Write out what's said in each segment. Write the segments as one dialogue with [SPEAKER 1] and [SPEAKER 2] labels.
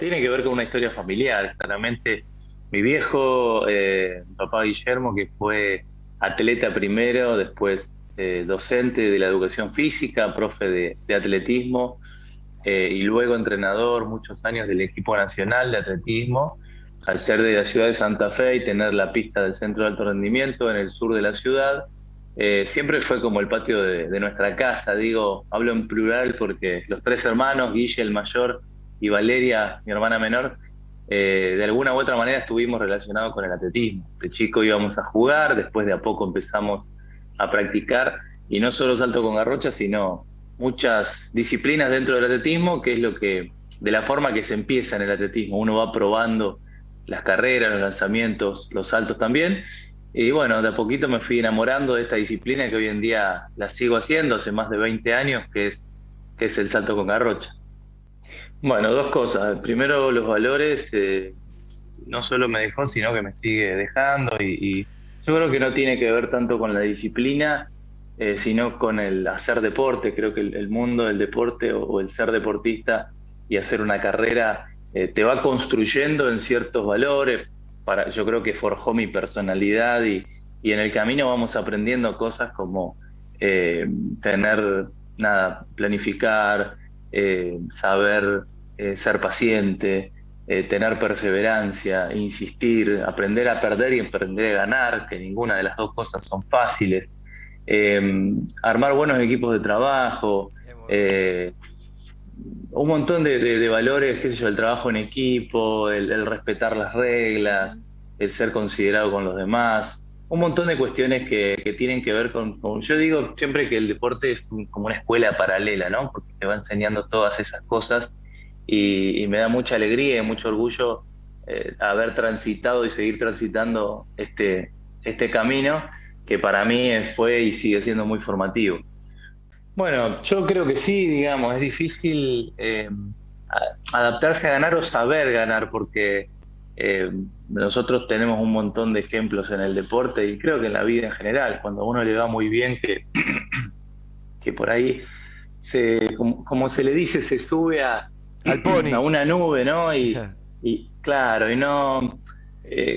[SPEAKER 1] Tiene que ver con una historia familiar, claramente. Mi viejo, mi papá Guillermo, que fue atleta primero, después docente de la educación física, profe de atletismo, y luego entrenador muchos años del equipo nacional de atletismo, al ser de la ciudad de Santa Fe y tener la pista del centro de alto rendimiento en el sur de la ciudad. Siempre fue como el patio de nuestra casa, digo, hablo en plural porque los tres hermanos, Guille el mayor y Valeria, mi hermana menor, de alguna u otra manera estuvimos relacionados con el atletismo. De chico íbamos a jugar, después de a poco empezamos a practicar, y no solo salto con garrocha, sino muchas disciplinas dentro del atletismo, que es de la forma que se empieza en el atletismo. Uno va probando las carreras, los lanzamientos, los saltos también. Y bueno, de a poquito me fui enamorando de esta disciplina que hoy en día la sigo haciendo hace más de 20 años, que es el salto con garrocha. Bueno, dos cosas. Primero, los valores, no solo me dejó, sino que me sigue dejando, y yo creo que no tiene que ver tanto con la disciplina, sino con el hacer deporte. Creo que el mundo del deporte o el ser deportista y hacer una carrera te va construyendo en ciertos valores. Yo creo que forjó mi personalidad, y en el camino vamos aprendiendo cosas como eh, tener, nada, planificar, saber ser paciente, tener perseverancia, insistir, aprender a perder y aprender a ganar, que ninguna de las dos cosas son fáciles. Eh, Armar buenos equipos de trabajo,
[SPEAKER 2] Es muy bueno.
[SPEAKER 1] eh, un montón de valores, qué sé yo, el trabajo en equipo, el respetar las reglas, el ser considerado con los demás, un montón de cuestiones que tienen que ver yo digo siempre que el deporte es como una escuela paralela, ¿no? Porque te va enseñando todas esas cosas, y me da mucha alegría y mucho orgullo haber transitado y seguir transitando este camino, que para mí fue y sigue siendo muy formativo. Bueno, yo creo que sí, digamos, es difícil adaptarse a ganar o saber ganar, porque nosotros tenemos un montón de ejemplos en el deporte y creo que en la vida en general. Cuando a uno le va muy bien, que por ahí, como se le dice, se sube
[SPEAKER 2] Al
[SPEAKER 1] a
[SPEAKER 2] pony.
[SPEAKER 1] una nube, ¿no? Y claro, y no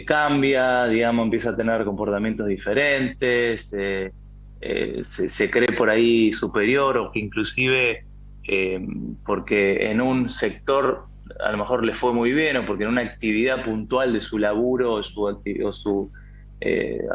[SPEAKER 1] cambia, digamos, empieza a tener comportamientos diferentes, se cree por ahí superior, o que inclusive eh, porque en un sector a lo mejor le fue muy bien, o porque en una actividad puntual de su laburo a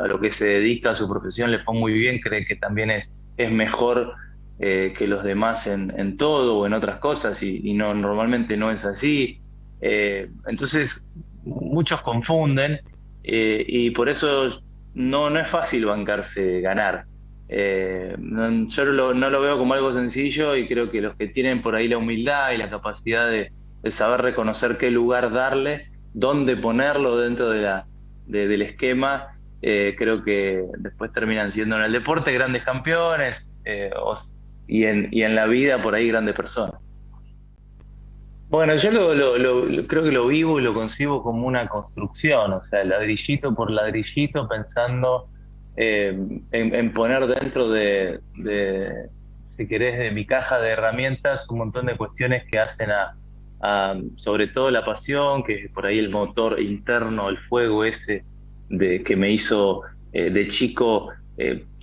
[SPEAKER 1] lo que se dedica, a su profesión, le fue muy bien, cree que también es mejor que los demás en todo o en otras cosas, y no, normalmente no es así. Entonces, muchos confunden, y por eso no es fácil bancarse ganar. Yo no lo veo como algo sencillo, y creo que los que tienen por ahí la humildad y la capacidad de saber reconocer qué lugar darle, dónde ponerlo dentro del esquema, creo que después terminan siendo en el deporte grandes campeones, y en la vida por ahí grandes personas. Bueno, yo creo que lo vivo y lo concibo como una construcción, o sea, ladrillito por ladrillito, pensando en poner dentro si querés, de mi caja de herramientas un montón de cuestiones que hacen sobre todo la pasión, que es por ahí el motor interno, el fuego ese que me hizo de chico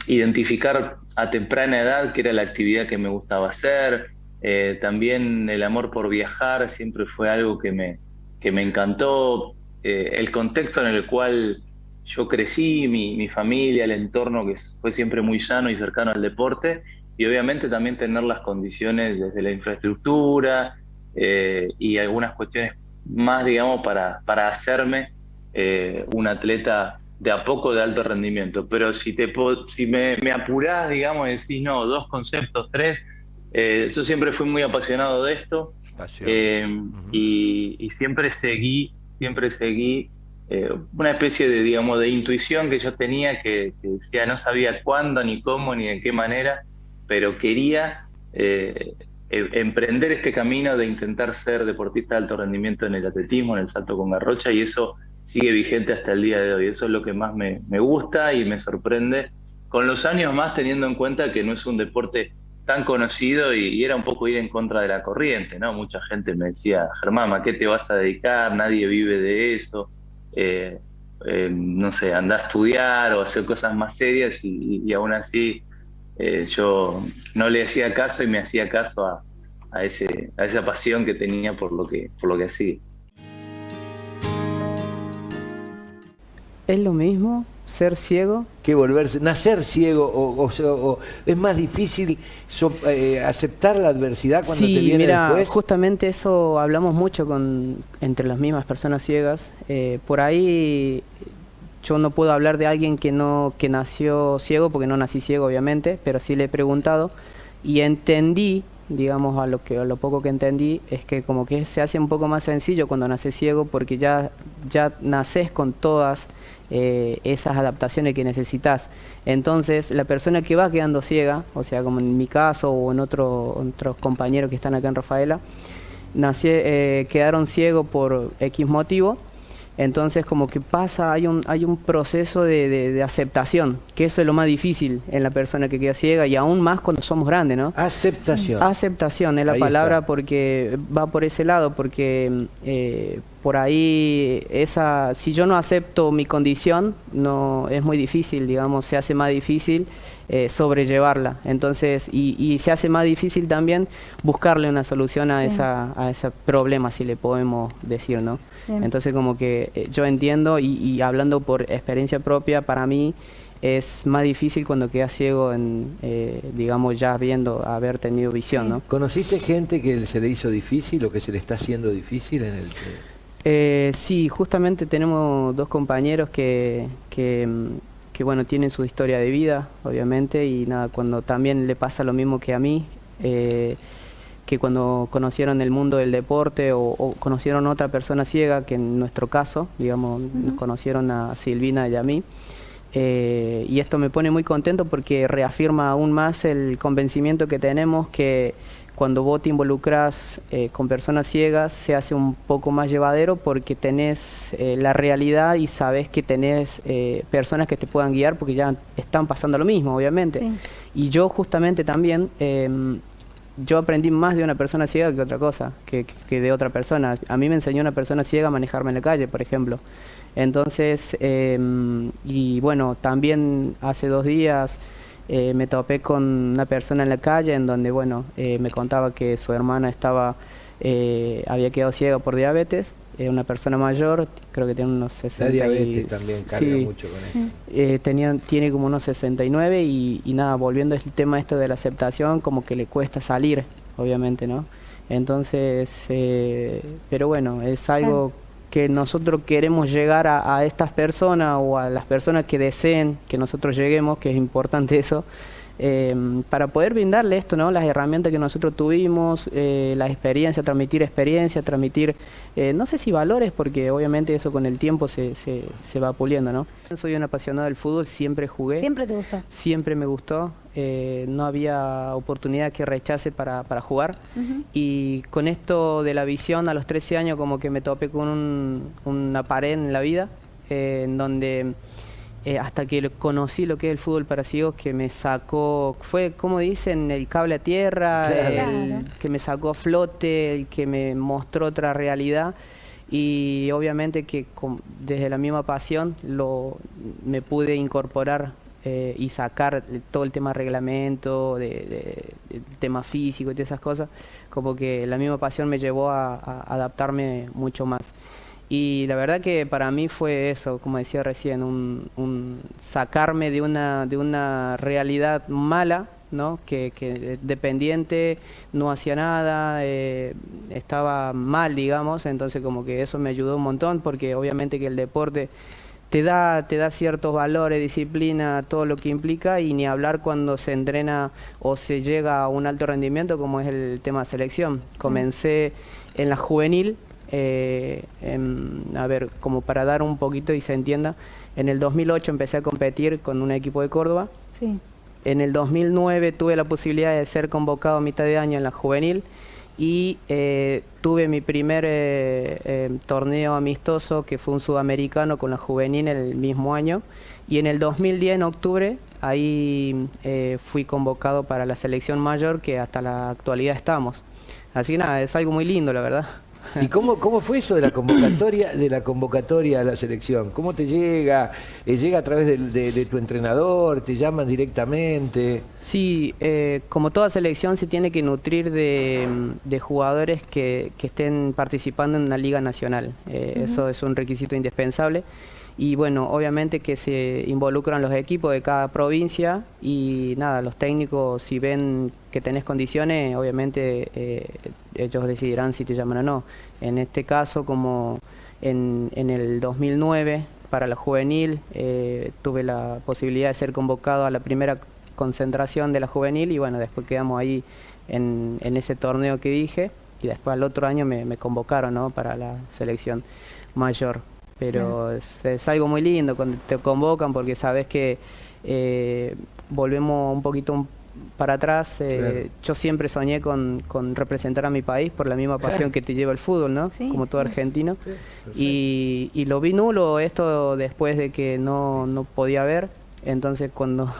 [SPEAKER 1] identificar a temprana edad que era la actividad que me gustaba hacer. También el amor por viajar siempre fue algo que me encantó. El contexto en el cual yo crecí, mi familia, el entorno que fue siempre muy sano y cercano al deporte, y obviamente también tener las condiciones desde la infraestructura, y algunas cuestiones más, digamos, para hacerme un atleta de a poco de alto rendimiento. Pero si me apurás, digamos, y decís, no, dos conceptos, tres, yo siempre fui muy apasionado de esto,
[SPEAKER 2] Pasión.
[SPEAKER 1] eh,
[SPEAKER 2] Ujú.
[SPEAKER 1] y siempre seguí una especie de, digamos, de intuición que yo tenía, que decía, no sabía cuándo, ni cómo, ni de qué manera, pero quería emprender este camino de intentar ser deportista de alto rendimiento en el atletismo, en el salto con garrocha, y eso sigue vigente hasta el día de hoy. Eso es lo que más me gusta y me sorprende con los años, más teniendo en cuenta que no es un deporte tan conocido y era un poco ir en contra de la corriente, ¿no? Mucha gente me decía, Germán, ¿a qué te vas a dedicar? Nadie vive de eso. Eh, no sé, anda a estudiar o hacer cosas más serias y aún así yo no le hacía caso y me hacía caso a esa pasión que tenía por lo que hacía.
[SPEAKER 2] ¿Es lo mismo ser ciego?
[SPEAKER 3] Que volverse, nacer ciego, o es más difícil aceptar la adversidad cuando te
[SPEAKER 2] Sí,
[SPEAKER 3] viene
[SPEAKER 2] mira,
[SPEAKER 3] después.
[SPEAKER 2] justamente eso hablamos mucho entre las mismas personas ciegas. Por ahí yo no puedo hablar de alguien que nació ciego, porque no nací ciego obviamente, pero sí le he preguntado y entendí, digamos, a lo poco que entendí, es que como que se hace un poco más sencillo cuando naces ciego, porque ya naces con todas esas adaptaciones que necesitas. Entonces, la persona que va quedando ciega, o sea, como en mi caso o en otros compañeros que están acá en Rafaela, quedaron ciegos por X motivo. Entonces como que hay un proceso de aceptación, que eso es lo más difícil en la persona que queda ciega, y aún más cuando somos grandes, ¿no?
[SPEAKER 3] Aceptación.
[SPEAKER 2] Aceptación es la
[SPEAKER 3] Ahí
[SPEAKER 2] palabra,
[SPEAKER 3] está.
[SPEAKER 2] porque va por ese lado, porque por ahí si yo no acepto mi condición, no es muy difícil, digamos, se hace más difícil sobrellevarla. Entonces, y se hace más difícil también buscarle una solución a ese problema, si le podemos decir, ¿no?
[SPEAKER 4] Bien.
[SPEAKER 2] Entonces como que yo entiendo y hablando por experiencia propia, para mí es más difícil cuando quedas ciego, digamos, ya haber tenido visión, ¿no?
[SPEAKER 3] ¿Conociste gente que se le hizo difícil o que se le está haciendo difícil en el
[SPEAKER 2] Sí, justamente tenemos dos compañeros que bueno, tienen su historia de vida, obviamente, y nada, cuando también le pasa lo mismo que a mí, que cuando conocieron el mundo del deporte o conocieron a otra persona ciega, que en nuestro caso, digamos, conocieron a Silvina y a mí. Y esto me pone muy contento porque reafirma aún más el convencimiento que tenemos que cuando vos te involucras con personas ciegas se hace un poco más llevadero, porque tenés la realidad y sabés que tenés personas que te puedan guiar, porque ya están pasando lo mismo, obviamente.
[SPEAKER 4] Sí.
[SPEAKER 2] Y yo justamente también... yo aprendí más de una persona ciega que otra cosa, que de otra persona. A mí me enseñó una persona ciega a manejarme en la calle, por ejemplo. Entonces, y bueno, también hace 2 días me topé con una persona en la calle en donde, bueno, me contaba que su hermana había quedado ciega por diabetes. Una persona mayor, creo que tiene unos 60.
[SPEAKER 3] La diabetes también carga mucho con eso.
[SPEAKER 2] Tiene como unos 69 y nada, volviendo al tema de la aceptación, como que le cuesta salir, obviamente, ¿no? Entonces, pero bueno, es algo que nosotros queremos llegar a estas personas o a las personas que deseen que nosotros lleguemos, que es importante eso. Para poder brindarle esto, ¿no? Las herramientas que nosotros tuvimos, la experiencia, transmitir, no sé si valores, porque obviamente eso con el tiempo se va puliendo, ¿no? Soy un apasionado del fútbol, siempre jugué.
[SPEAKER 4] ¿Siempre te gustó?
[SPEAKER 2] Siempre me gustó, no había oportunidad que rechace para jugar. Y con esto de la visión a los 13 años como que me topé con una pared en la vida, en donde... hasta que conocí lo que es el fútbol para ciegos, que me sacó, fue como dicen, el cable a tierra,
[SPEAKER 4] Claro.
[SPEAKER 2] que me sacó a flote, el que me mostró otra realidad, y obviamente que desde la misma pasión me pude incorporar y sacar todo el tema reglamento, del tema físico y todas esas cosas, como que la misma pasión me llevó a adaptarme mucho más. Y la verdad que para mí fue eso, como decía recién, un sacarme de una realidad mala, ¿no? Que dependiente, no hacía nada, estaba mal, digamos. Entonces como que eso me ayudó un montón, porque obviamente que el deporte te da ciertos valores, disciplina, todo lo que implica, y ni hablar cuando se entrena o se llega a un alto rendimiento, como es el tema selección. Comencé en la juvenil. A ver, como para dar un poquito y se entienda, en el 2008 empecé a competir con un equipo de Córdoba.
[SPEAKER 4] Sí.
[SPEAKER 2] En el 2009 tuve la posibilidad de ser convocado a mitad de año en la juvenil, y tuve mi primer torneo amistoso, que fue un sudamericano con la juvenil el mismo año, y en el 2010, en octubre, ahí fui convocado para la selección mayor, que hasta la actualidad estamos. Así que nada, es algo muy lindo, la verdad.
[SPEAKER 3] ¿Y cómo fue eso de la convocatoria a la selección? ¿Cómo te llega? ¿Llega a través de tu entrenador? ¿Te llaman directamente?
[SPEAKER 2] Sí, como toda selección se tiene que nutrir de jugadores que estén participando en una liga nacional. Eso es un requisito indispensable. Y bueno, obviamente que se involucran los equipos de cada provincia y nada, los técnicos, si ven que tenés condiciones, obviamente ellos decidirán si te llaman o no. En este caso, como en el 2009, para la juvenil, tuve la posibilidad de ser convocado a la primera concentración de la juvenil y bueno, después quedamos ahí en ese torneo que dije y después al otro año me convocaron, ¿no?, para la selección mayor. Pero es algo muy lindo cuando te convocan porque sabes que volvemos un poquito para atrás.
[SPEAKER 3] Claro.
[SPEAKER 2] Yo siempre soñé con representar a mi país por la misma pasión que te lleva el fútbol, ¿no?
[SPEAKER 4] Sí,
[SPEAKER 2] como todo argentino.
[SPEAKER 3] Sí,
[SPEAKER 2] Y lo vi nulo esto después de que no podía ver. Entonces cuando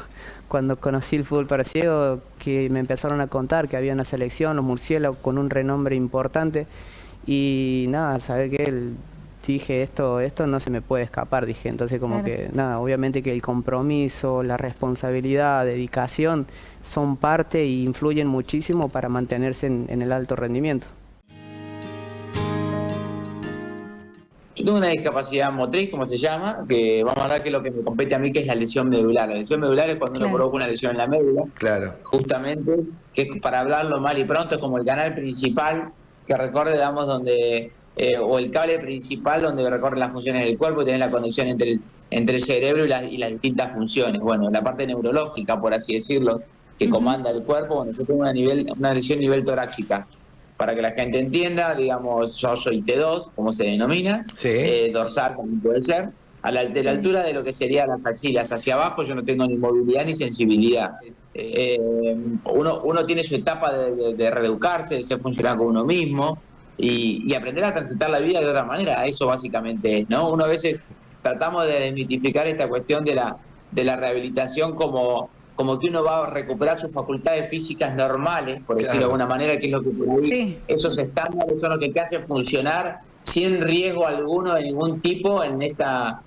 [SPEAKER 2] conocí el fútbol para ciegos, que me empezaron a contar que había una selección, los murciélagos, con un renombre importante. Y nada, saber que dije, esto no se me puede escapar, dije. Entonces como que, nada, obviamente que el compromiso, la responsabilidad, dedicación, son parte e influyen muchísimo para mantenerse en el alto rendimiento.
[SPEAKER 5] Yo tengo una discapacidad motriz, como se llama, que vamos a hablar que es lo que me compete a mí, que es la lesión medular. La lesión medular es cuando uno provoca una lesión en la médula,
[SPEAKER 3] claro.
[SPEAKER 5] justamente, que para hablarlo mal y pronto es como el canal principal que recorre, digamos, donde... o el cable principal donde recorre las funciones del cuerpo y tiene la conexión entre el cerebro y las distintas funciones. Bueno, la parte neurológica, por así decirlo, que comanda el cuerpo. Bueno, yo tengo una lesión a nivel torácica. Para que la gente entienda, digamos, yo soy T2, como se denomina,
[SPEAKER 3] Sí.
[SPEAKER 5] dorsal también puede ser, de la altura de lo que serían las axilas hacia abajo, yo no tengo ni movilidad ni sensibilidad. Uno tiene su etapa de reeducarse, de ser funcional con uno mismo, y aprender a transitar la vida de otra manera. Eso básicamente es, ¿no? Uno a veces tratamos de desmitificar esta cuestión de la rehabilitación como que uno va a recuperar sus facultades físicas normales, por decirlo de alguna manera, que es lo que por ahí, esos estándares son los que te hacen funcionar sin riesgo alguno de ningún tipo en esta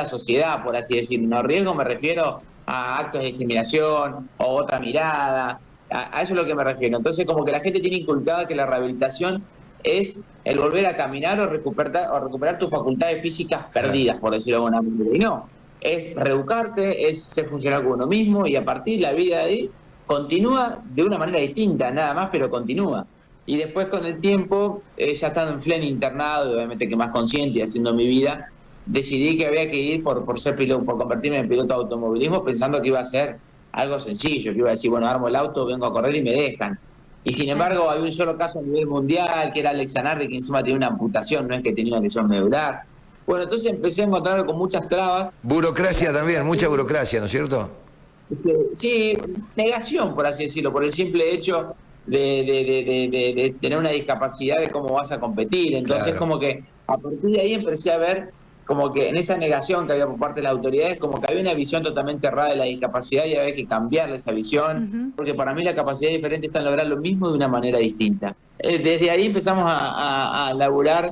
[SPEAKER 5] sociedad, por así decirlo. No riesgo me refiero a actos de discriminación o otra mirada, a eso es lo que me refiero. Entonces como que la gente tiene inculcada que la rehabilitación es el volver a caminar o recuperar tus facultades físicas perdidas, por decirlo de alguna manera. Y no, es reeducarte, es ser funcional con uno mismo y a partir de la vida de ahí continúa de una manera distinta, nada más, pero continúa. Y después con el tiempo, ya estando en pleno internado, y obviamente que más consciente y haciendo mi vida, decidí que había que ir por ser piloto, por convertirme en piloto de automovilismo, pensando que iba a ser algo sencillo, que iba a decir, bueno, armo el auto, vengo a correr y me dejan. Y sin embargo, hay un solo caso a nivel mundial, que era Alex Zanardi, que encima tenía una amputación, no es que tenía una lesión medular. Bueno, entonces empecé a encontrarme con muchas trabas.
[SPEAKER 3] Burocracia también, mucha burocracia, ¿no es cierto?
[SPEAKER 5] Sí, negación, por así decirlo, por el simple hecho de tener una discapacidad, de cómo vas a competir. Entonces, como que a partir de ahí empecé a ver como que en esa negación que había por parte de las autoridades, como que había una visión totalmente errada de la discapacidad y había que cambiarle esa visión, porque para mí la capacidad diferente está en lograr lo mismo de una manera distinta. Desde ahí empezamos a laburar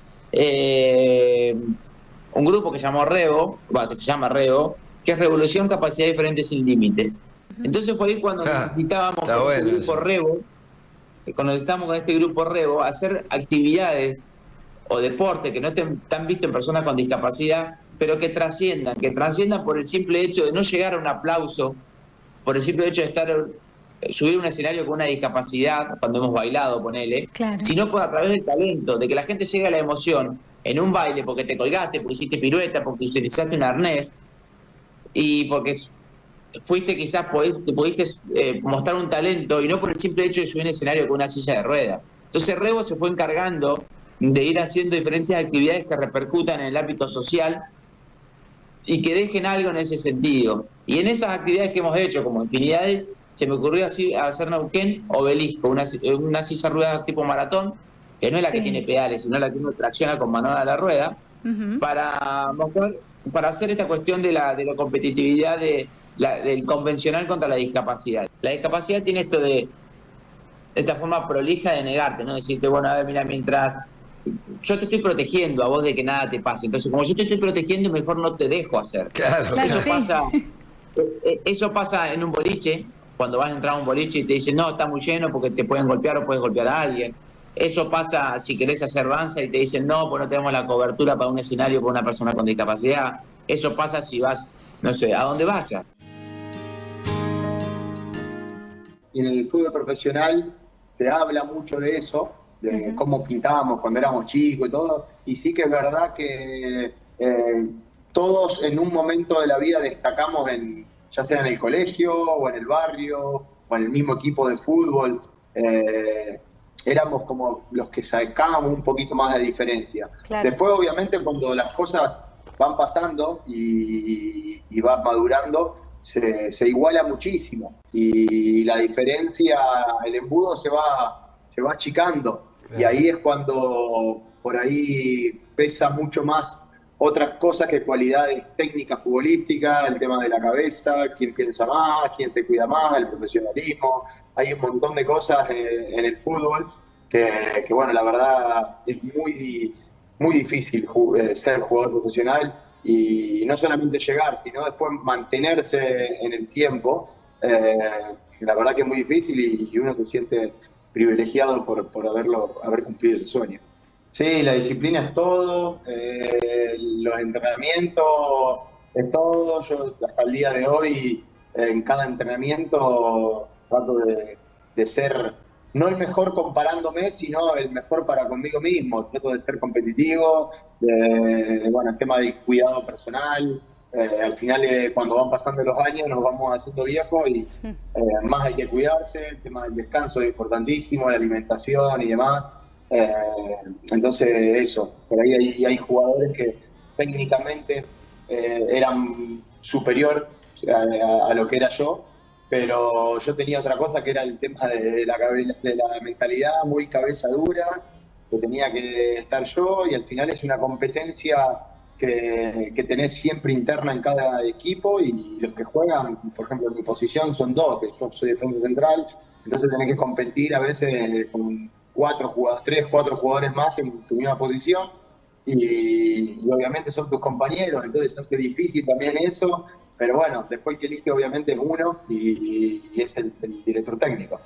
[SPEAKER 5] un grupo que se llama REVO, que es Revolución Capacidad Diferente Sin Límites. Entonces fue ahí cuando necesitábamos con este grupo REVO, cuando necesitábamos con este grupo REVO hacer actividades o deporte que no estén tan vistos en personas con discapacidad, pero que trasciendan por el simple hecho de no llegar a un aplauso, por el simple hecho de subir un escenario con una discapacidad, cuando hemos bailado, ponele, sino a través del talento, de que la gente llegue a la emoción en un baile porque te colgaste, porque hiciste pirueta, porque utilizaste un arnés, y porque fuiste quizás, te pudiste mostrar un talento, y no por el simple hecho de subir un escenario con una silla de ruedas. Entonces Revo se fue encargando de ir haciendo diferentes actividades que repercutan en el ámbito social y que dejen algo en ese sentido. Y en esas actividades que hemos hecho, como infinidades, se me ocurrió así hacer Neuquén Obelisco, una silla de ruedas tipo maratón, que no es la que tiene pedales, sino la que uno tracciona con manual a la rueda, para hacer esta cuestión de la competitividad del convencional contra la discapacidad. La discapacidad tiene esto de esta forma prolija de negarte, ¿no? Decirte, bueno, a ver, mira, mientras yo te estoy protegiendo a vos de que nada te pase, entonces como yo te estoy protegiendo, mejor no te dejo hacer.
[SPEAKER 3] Claro.
[SPEAKER 5] Eso pasa en un boliche, cuando vas a entrar a un boliche y te dicen, no, está muy lleno porque te pueden golpear o puedes golpear a alguien. Eso pasa si querés hacer danza y te dicen, no, pues no tenemos la cobertura para un escenario para una persona con discapacidad. Eso pasa si vas, no sé, a donde vayas.
[SPEAKER 4] Y en el fútbol profesional se habla mucho de eso, de cómo pintábamos cuando éramos chicos y todo, y sí que es verdad que todos en un momento de la vida destacamos, ya sea en el colegio o en el barrio o en el mismo equipo de fútbol, éramos como los que sacábamos un poquito más de diferencia. Claro. Después, obviamente, cuando las cosas van pasando y vas madurando, se iguala muchísimo y la diferencia, el embudo se va achicando. Claro. Y ahí es cuando por ahí pesa mucho más otras cosas que cualidades técnicas futbolísticas, el tema de la cabeza, quién piensa más, quién se cuida más, el profesionalismo. Hay un montón de cosas en el fútbol que bueno, la verdad es muy difícil ser jugador profesional y no solamente llegar, sino después mantenerse en el tiempo. La verdad que es muy difícil y uno se siente privilegiado por haber cumplido ese sueño. Sí, la disciplina es todo, los entrenamientos es todo. Yo hasta el día de hoy en cada entrenamiento trato de ser no el mejor comparándome, sino el mejor para conmigo mismo. Trato de ser competitivo, bueno, el tema del cuidado personal. Al final, cuando van pasando los años, nos vamos haciendo viejos y más hay que cuidarse. El tema del descanso es importantísimo, la alimentación y demás. Entonces, eso. Por ahí hay jugadores que técnicamente eran superior a lo que era yo, pero yo tenía otra cosa que era el tema de la mentalidad muy cabeza dura, que tenía que estar yo, y al final es una competencia que tenés siempre interna en cada equipo, y los que juegan, por ejemplo, en mi posición son dos, que yo soy defensa central, entonces tenés que competir a veces con 4 jugadores más en tu misma posición, y obviamente son tus compañeros, entonces hace difícil también eso. Pero bueno, después que elige obviamente es uno y es el director técnico.